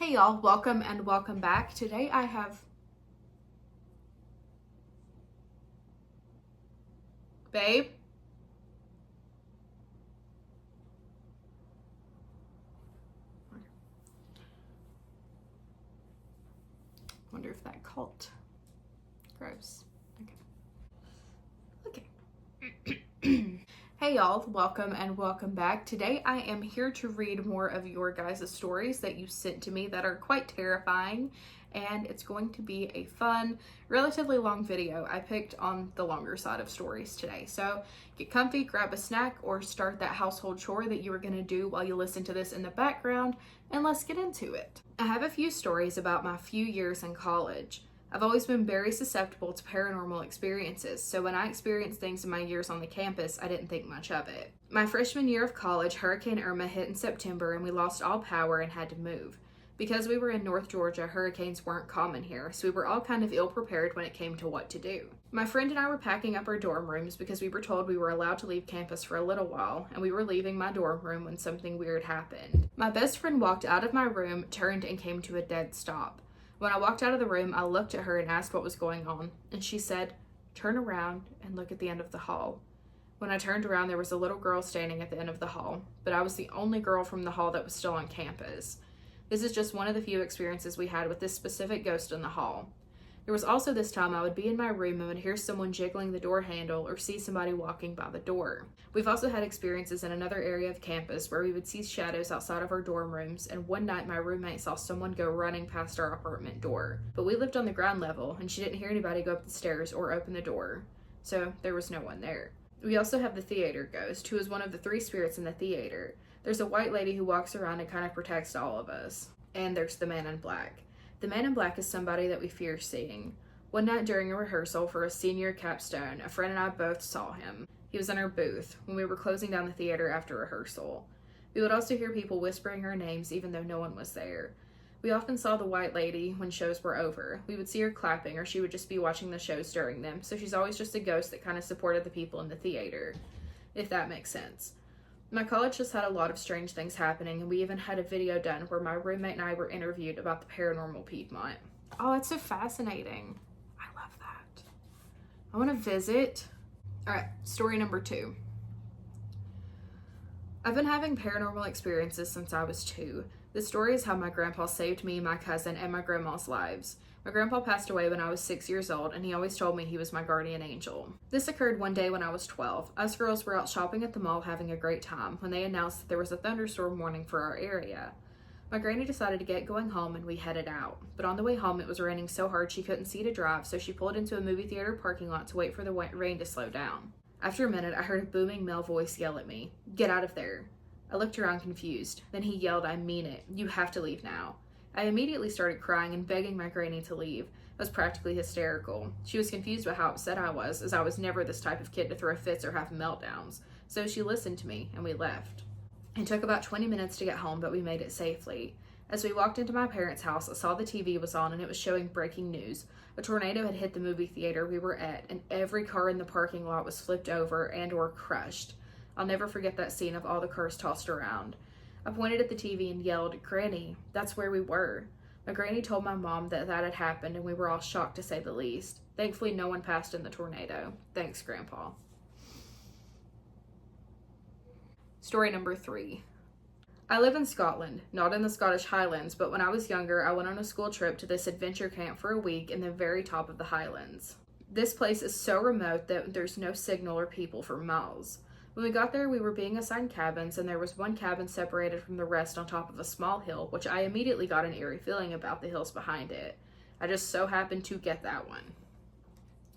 Hey y'all, welcome and welcome back. Today I have Babe. Wonder if that cult. Gross. Okay. Hey y'all, welcome and welcome back. Today I am here to read more of your guys' stories that you sent to me that are quite terrifying, and it's going to be a fun, relatively long video. I picked on the longer side of stories today. So get comfy, grab a snack, or start that household chore that you were going to do while you listen to this in the background, and let's get into it. I have a few stories about my few years in college. I've always been very susceptible to paranormal experiences, so when I experienced things in my years on the campus, I didn't think much of it. My freshman year of college, Hurricane Irma hit in September and we lost all power and had to move. Because we were in North Georgia, hurricanes weren't common here, so we were all kind of ill-prepared when it came to what to do. My friend and I were packing up our dorm rooms because we were told we were allowed to leave campus for a little while, and we were leaving my dorm room when something weird happened. My best friend walked out of my room, turned, and came to a dead stop. When I walked out of the room, I looked at her and asked what was going on, and she said, "Turn around and look at the end of the hall." When I turned around, there was a little girl standing at the end of the hall, but I was the only girl from the hall that was still on campus. This is just one of the few experiences we had with this specific ghost in the hall. There was also this time I would be in my room and would hear someone jiggling the door handle or see somebody walking by the door. We've also had experiences in another area of campus where we would see shadows outside of our dorm rooms, and one night my roommate saw someone go running past our apartment door. But we lived on the ground level and she didn't hear anybody go up the stairs or open the door, so there was no one there. We also have the theater ghost, who is one of the three spirits in the theater. There's a white lady who walks around and kind of protects all of us. And there's the man in black. The man in black is somebody that we fear seeing. One night during a rehearsal for a senior capstone, a friend and I both saw him. He was in our booth when we were closing down the theater after rehearsal. We would also hear people whispering her names even though no one was there. We often saw the white lady when shows were over. We would see her clapping, or she would just be watching the shows during them, so she's always just a ghost that kind of supported the people in the theater, if that makes sense. My college just had a lot of strange things happening, and we even had a video done where my roommate and I were interviewed about the paranormal Piedmont. Oh, it's so fascinating. I love that. I want to visit. All right, story number 2. I've been having paranormal experiences since I was 2. The story is how my grandpa saved me, my cousin, and my grandma's lives. My grandpa passed away when I was 6 years old, and he always told me he was my guardian angel. This occurred one day when I was 12. Us girls were out shopping at the mall having a great time when they announced that there was a thunderstorm warning for our area. My granny decided to get going home and we headed out. But on the way home it was raining so hard she couldn't see to drive, so she pulled into a movie theater parking lot to wait for the rain to slow down. After a minute I heard a booming male voice yell at me, "Get out of there." I looked around confused. Then he yelled, "I mean it. You have to leave now." I immediately started crying and begging my granny to leave. I was practically hysterical. She was confused by how upset I was, as I was never this type of kid to throw fits or have meltdowns. So she listened to me, and we left. It took about 20 minutes to get home, but we made it safely. As we walked into my parents' house, I saw the TV was on and it was showing breaking news. A tornado had hit the movie theater we were at, and every car in the parking lot was flipped over and or crushed. I'll never forget that scene of all the cars tossed around. I pointed at the TV and yelled, "Granny, that's where we were." My granny told my mom that had happened, and we were all shocked to say the least. Thankfully, no one passed in the tornado. Thanks, Grandpa. Story number 3. I live in Scotland, not in the Scottish Highlands, but when I was younger, I went on a school trip to this adventure camp for a week in the very top of the Highlands. This place is so remote that there's no signal or people for miles. When we got there, we were being assigned cabins, and there was one cabin separated from the rest on top of a small hill, which I immediately got an eerie feeling about the hills behind it. I just so happened to get that one.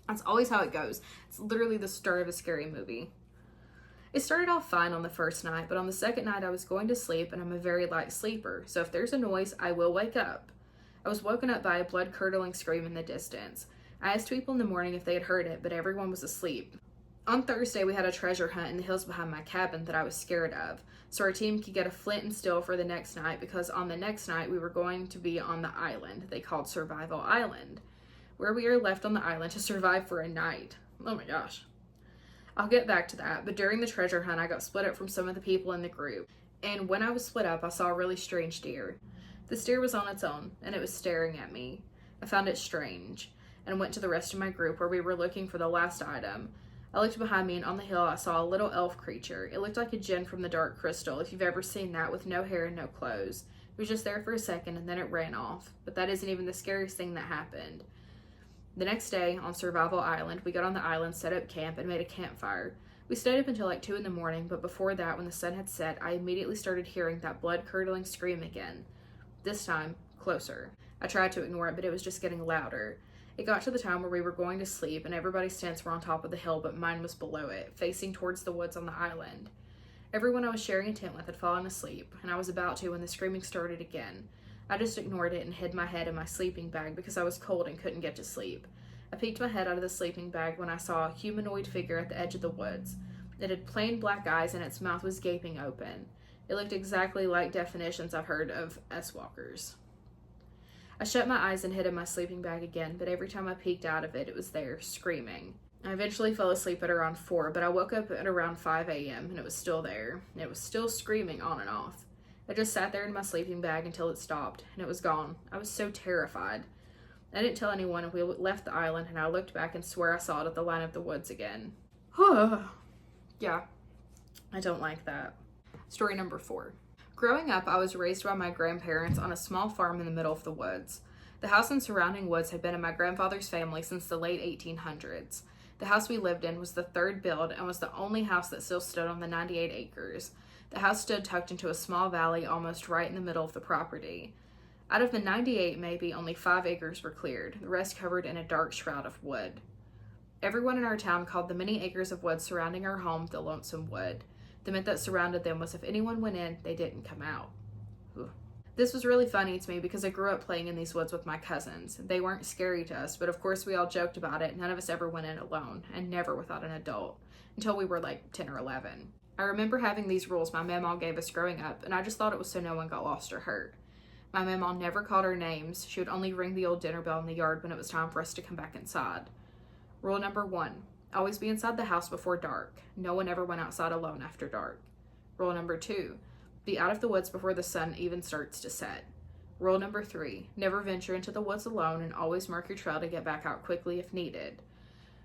That's always how it goes. It's literally the start of a scary movie. It started off fine on the first night, but on the second night I was going to sleep, and I'm a very light sleeper, so if there's a noise, I will wake up. I was woken up by a blood-curdling scream in the distance. I asked people in the morning if they had heard it, but everyone was asleep. On Thursday, we had a treasure hunt in the hills behind my cabin that I was scared of, so our team could get a flint and steel for the next night, because on the next night we were going to be on the island they called Survival Island, where we are left on the island to survive for a night. Oh my gosh. I'll get back to that, but during the treasure hunt I got split up from some of the people in the group, and when I was split up I saw a really strange deer. The stair was on its own, and it was staring at me. I found it strange, and went to the rest of my group where we were looking for the last item. I looked behind me, and on the hill I saw a little elf creature. It looked like a djinn from the Dark Crystal, if you've ever seen that, with no hair and no clothes. It was just there for a second, and then it ran off. But that isn't even the scariest thing that happened. The next day, on Survival Island, we got on the island, set up camp, and made a campfire. We stayed up until like 2 in the morning, but before that, when the sun had set, I immediately started hearing that blood-curdling scream again. This time, closer. I tried to ignore it, but it was just getting louder. It got to the time where we were going to sleep, and everybody's tents were on top of the hill, but mine was below it, facing towards the woods on the island. Everyone I was sharing a tent with had fallen asleep, and I was about to when the screaming started again. I just ignored it and hid my head in my sleeping bag because I was cold and couldn't get to sleep. I peeked my head out of the sleeping bag when I saw a humanoid figure at the edge of the woods. It had plain black eyes and its mouth was gaping open. It looked exactly like definitions I've heard of S-walkers. I shut my eyes and hid in my sleeping bag again, but every time I peeked out of it, it was there, screaming. I eventually fell asleep at around 4, but I woke up at around 5 a.m. and it was still there. It was still screaming on and off. I just sat there in my sleeping bag until it stopped, and it was gone. I was so terrified. I didn't tell anyone, and we left the island, and I looked back and swear I saw it at the line of the woods again. Yeah, I don't like that. Story number 4. Growing up, I was raised by my grandparents on a small farm in the middle of the woods. The house and surrounding woods had been in my grandfather's family since the late 1800s. The house we lived in was the third build and was the only house that still stood on the 98 acres. The house stood tucked into a small valley almost right in the middle of the property. Out of the 98, maybe only 5 acres were cleared, the rest covered in a dark shroud of wood. Everyone in our town called the many acres of wood surrounding our home the Lonesome Wood. The myth that surrounded them was if anyone went in, they didn't come out. Ugh. This was really funny to me because I grew up playing in these woods with my cousins. They weren't scary to us, but of course we all joked about it. None of us ever went in alone, and never without an adult, until we were like 10 or 11. I remember having these rules my mamaw gave us growing up, and I just thought it was so no one got lost or hurt. My mamaw never called our names. She would only ring the old dinner bell in the yard when it was time for us to come back inside. Rule number 1, always be inside the house before dark. No one ever went outside alone after dark. Rule number 2, be out of the woods before the sun even starts to set. Rule number 3, never venture into the woods alone and always mark your trail to get back out quickly if needed.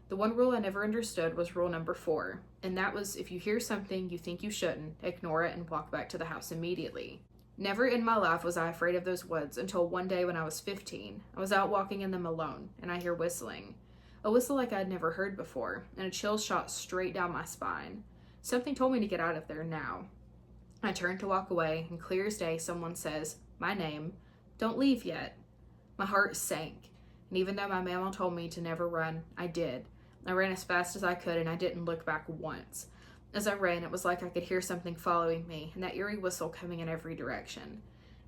The one rule I never understood was rule number 4, and that was if you hear something you think you shouldn't, ignore it and walk back to the house immediately. Never in my life was I afraid of those woods until one day when I was 15. I was out walking in them alone, and I hear whistling. A whistle like I'd never heard before, and a chill shot straight down my spine. Something told me to get out of there now. I turned to walk away, and clear as day, someone says, my name, don't leave yet. My heart sank, and even though my mama told me to never run, I did. I ran as fast as I could, and I didn't look back once. As I ran, it was like I could hear something following me, and that eerie whistle coming in every direction.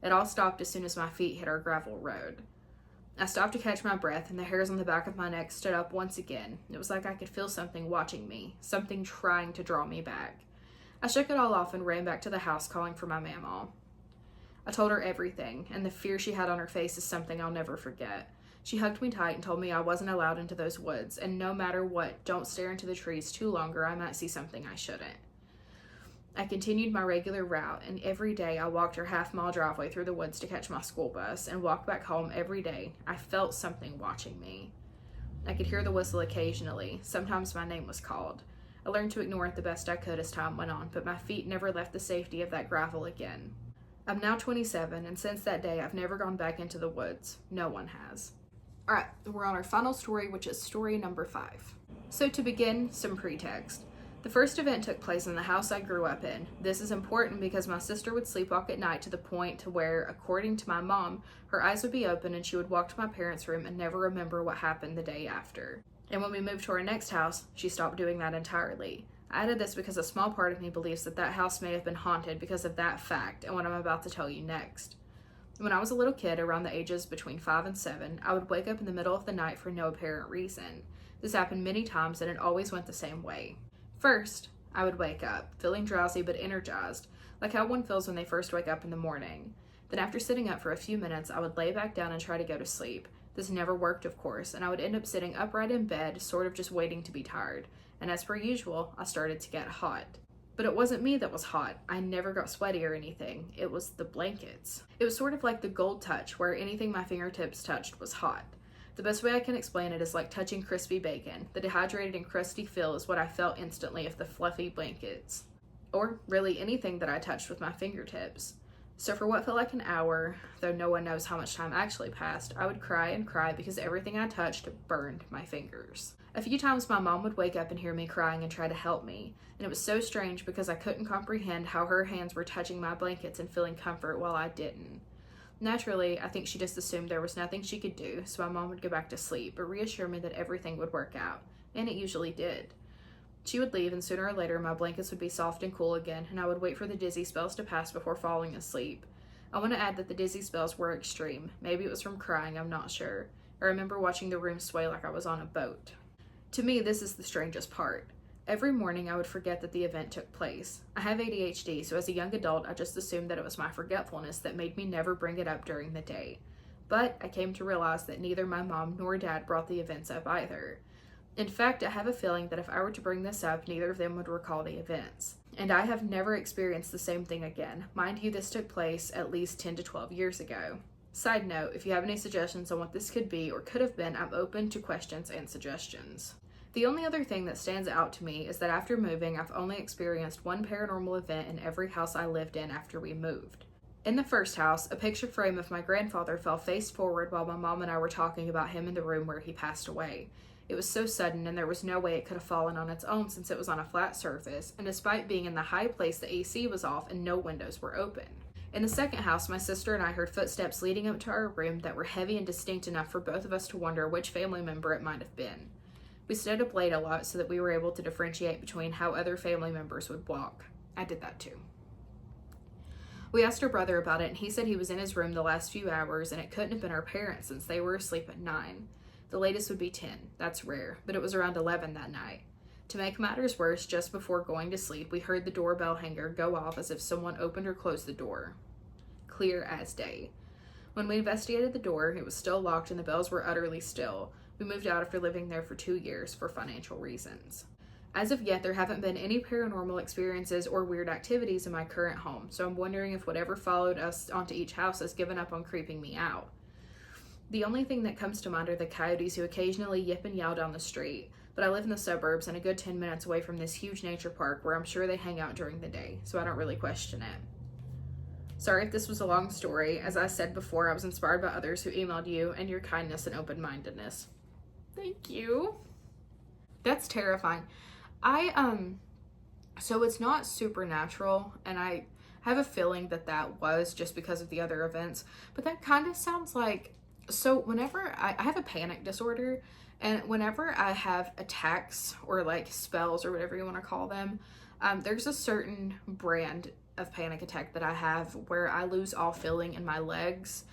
It all stopped as soon as my feet hit our gravel road. I stopped to catch my breath, and the hairs on the back of my neck stood up once again. It was like I could feel something watching me, something trying to draw me back. I shook it all off and ran back to the house, calling for my mamaw. I told her everything, and the fear she had on her face is something I'll never forget. She hugged me tight and told me I wasn't allowed into those woods, and no matter what, don't stare into the trees too long or I might see something I shouldn't. I continued my regular route, and every day I walked her half-mile driveway through the woods to catch my school bus, and walked back home every day. I felt something watching me. I could hear the whistle occasionally. Sometimes my name was called. I learned to ignore it the best I could as time went on, but my feet never left the safety of that gravel again. I'm now 27, and since that day, I've never gone back into the woods. No one has. All right, we're on our final story, which is story number 5. So to begin, some pretext. The first event took place in the house I grew up in. This is important because my sister would sleepwalk at night to the point to where, according to my mom, her eyes would be open and she would walk to my parents' room and never remember what happened the day after. And when we moved to our next house, she stopped doing that entirely. I added this because a small part of me believes that that house may have been haunted because of that fact and what I'm about to tell you next. When I was a little kid, around the ages between 5 and 7, I would wake up in the middle of the night for no apparent reason. This happened many times and it always went the same way. First, I would wake up, feeling drowsy but energized, like how one feels when they first wake up in the morning. Then after sitting up for a few minutes, I would lay back down and try to go to sleep. This never worked, of course, and I would end up sitting upright in bed, sort of just waiting to be tired. And as per usual, I started to get hot. But it wasn't me that was hot. I never got sweaty or anything. It was the blankets. It was sort of like the gold touch, where anything my fingertips touched was hot. The best way I can explain it is like touching crispy bacon. The dehydrated and crusty feel is what I felt instantly of the fluffy blankets. Or really anything that I touched with my fingertips. So for what felt like an hour, though no one knows how much time actually passed, I would cry and cry because everything I touched burned my fingers. A few times my mom would wake up and hear me crying and try to help me, and it was so strange because I couldn't comprehend how her hands were touching my blankets and feeling comfort while I didn't. Naturally, I think she just assumed there was nothing she could do, so my mom would go back to sleep, but reassure me that everything would work out, and it usually did. She would leave, and sooner or later my blankets would be soft and cool again, and I would wait for the dizzy spells to pass before falling asleep. I want to add that the dizzy spells were extreme. Maybe it was from crying, I'm not sure. I remember watching the room sway like I was on a boat. To me, this is the strangest part. Every morning I would forget that the event took place. I have ADHD, so as a young adult I just assumed that it was my forgetfulness that made me never bring it up during the day. But I came to realize that neither my mom nor dad brought the events up either. In fact, I have a feeling that if I were to bring this up, neither of them would recall the events. And I have never experienced the same thing again. Mind you, this took place at least 10 to 12 years ago. Side note, if you have any suggestions on what this could be or could have been, I'm open to questions and suggestions. The only other thing that stands out to me is that after moving, I've only experienced one paranormal event in every house I lived in after we moved. In the first house, a picture frame of my grandfather fell face forward while my mom and I were talking about him in the room where he passed away. It was so sudden and there was no way it could have fallen on its own since it was on a flat surface, and despite being in the high place, the AC was off and no windows were open. In the second house, my sister and I heard footsteps leading up to our room that were heavy and distinct enough for both of us to wonder which family member it might have been. We stayed up late a lot so that we were able to differentiate between how other family members would walk. I did that too. We asked our brother about it and he said he was in his room the last few hours and it couldn't have been our parents since they were asleep at 9. The latest would be 10. That's rare, but it was around 11 that night. To make matters worse, just before going to sleep, we heard the doorbell hanger go off as if someone opened or closed the door. Clear as day. When we investigated the door, it was still locked and the bells were utterly still. We moved out after living there for 2 years for financial reasons. As of yet, there haven't been any paranormal experiences or weird activities in my current home, so I'm wondering if whatever followed us onto each house has given up on creeping me out. The only thing that comes to mind are the coyotes who occasionally yip and yowl down the street, but I live in the suburbs and a good 10 minutes away from this huge nature park where I'm sure they hang out during the day, so I don't really question it. Sorry if this was a long story. As I said before, I was inspired by others who emailed you and your kindness and open-mindedness. Thank you. That's terrifying. So it's not supernatural, and I have a feeling that that was just because of the other events, but that kind of sounds like, so whenever I have a panic disorder, and whenever I have attacks or like spells or whatever you want to call them, there's a certain brand of panic attack that I have where I lose all feeling in my legs.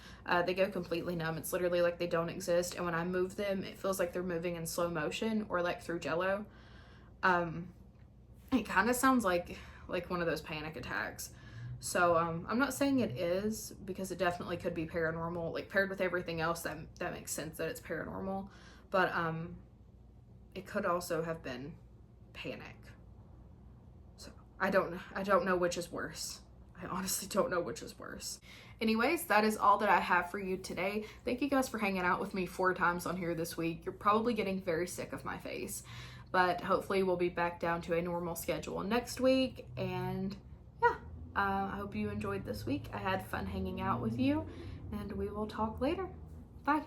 They go completely numb. It's literally like they don't exist, and when I move them, it feels like they're moving in slow motion or like through jello. It kind of sounds like one of those panic attacks. So I'm not saying it is, because it definitely could be paranormal, like paired with everything else that makes sense that it's paranormal, but it could also have been panic. So I don't know which is worse. I honestly don't know which is worse. Anyways, that is all that I have for you today. Thank you guys for hanging out with me 4 times on here this week. You're probably getting very sick of my face, but hopefully we'll be back down to a normal schedule next week. And yeah, I hope you enjoyed this week. I had fun hanging out with you, and we will talk later. Bye.